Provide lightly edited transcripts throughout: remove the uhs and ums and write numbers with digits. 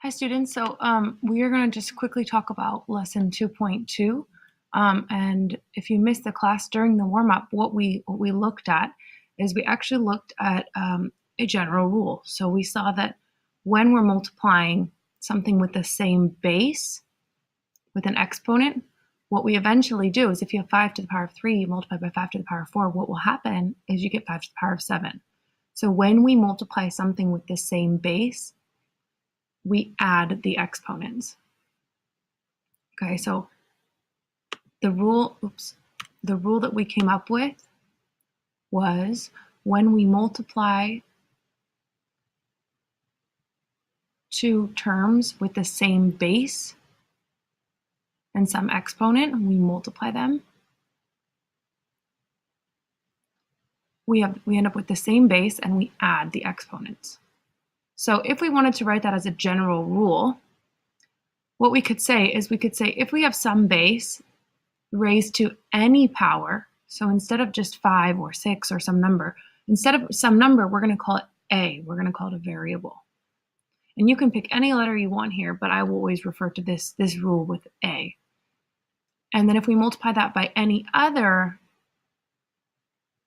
Hi students, so we are going to just quickly talk about lesson 2.2. And if you missed the class during the warm-up, what we looked at is we actually looked at a general rule. So we saw that when we're multiplying something with the same base with an exponent, what we eventually do is if you have 5 to the power of 3, you multiply by 5 to the power of 4, what will happen is you get 5 to the power of 7. So when we multiply something with the same base, we add the exponents. Okay, so the rule that we came up with was when we multiply two terms with the same base and some exponent, and we multiply them, we end up with the same base and we add the exponents. So if we wanted to write that as a general rule, what we could say is if we have some base raised to any power, so instead of just 5 or 6 or some number, instead of some number, we're going to call it a. We're going to call it a variable. And you can pick any letter you want here, but I will always refer to this rule with a. And then if we multiply that by any other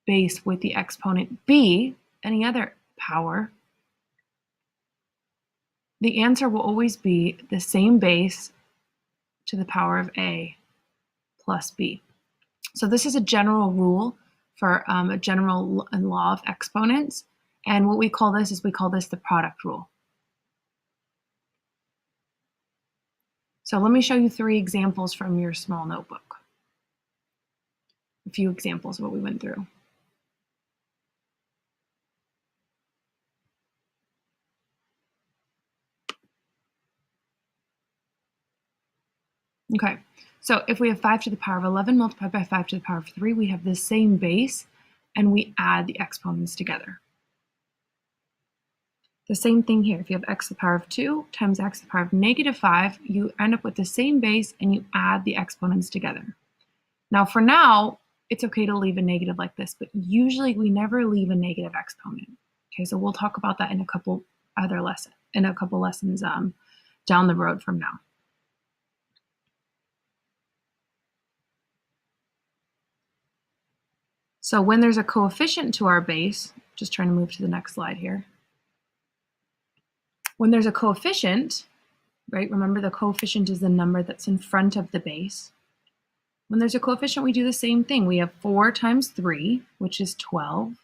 base with the exponent b, any other power, the answer will always be the same base to the power of a plus b. So this is a general rule for a general law of exponents. And what we call this the product rule. So let me show you 3 examples from your small notebook. A few examples of what we went through. Okay, so if we have 5 to the power of 11 multiplied by 5 to the power of 3, we have the same base, and we add the exponents together. The same thing here. If you have x to the power of 2 times x to the power of negative 5, you end up with the same base, and you add the exponents together. Now, for now, it's okay to leave a negative like this, but usually we never leave a negative exponent. Okay, so we'll talk about that in a couple lessons down the road from now. So when there's a coefficient to our base, just trying to move to the next slide here. When there's a coefficient, right, remember the coefficient is the number that's in front of the base. When there's a coefficient, we do the same thing. We have 4 times 3, which is 12.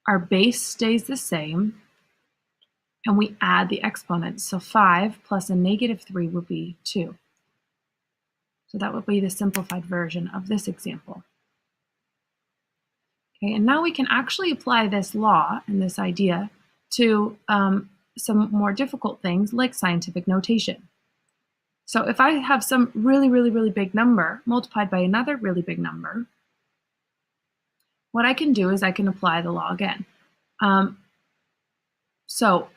Our base stays the same, and we add the exponents. So 5 plus a negative 3 would be 2. So that would be the simplified version of this example. Okay, and now we can actually apply this law and this idea to some more difficult things like scientific notation. So if I have some really big number multiplied by another really big number, what I can do is I can apply the law again. So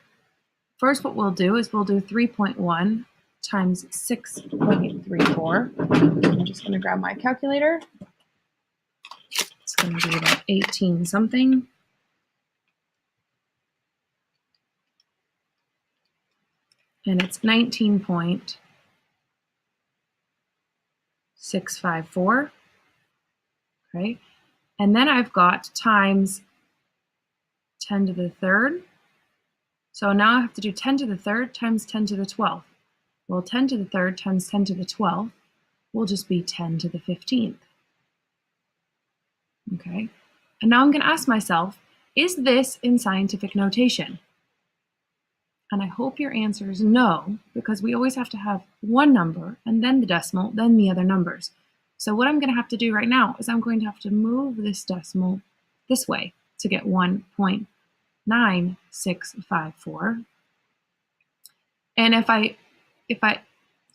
first what we'll do is we'll do 3.1 times 6.34. I'm just going to grab my calculator. It's going to be about 18 something. And it's 19.654. Okay. And then I've got times 10 to the third. So now I have to do 10 to the third times 10 to the 12th. Well, 10 to the third times 10 to the 12th will just be 10 to the 15th. Okay. And now I'm going to ask myself, is this in scientific notation? And I hope your answer is no, because we always have to have one number and then the decimal, then the other numbers. So what I'm going to have to do right now is I'm going to have to move this decimal this way to get 1.9654. And if I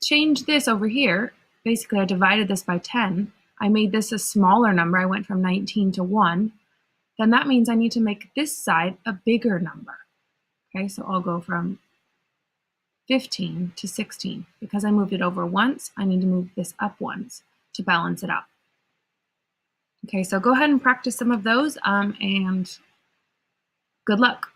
change this over here, basically I divided this by 10, I made this a smaller number, I went from 19 to 1, then that means I need to make this side a bigger number. Okay, so I'll go from 15 to 16. Because I moved it over once, I need to move this up once to balance it out. Okay, so go ahead and practice some of those, and good luck.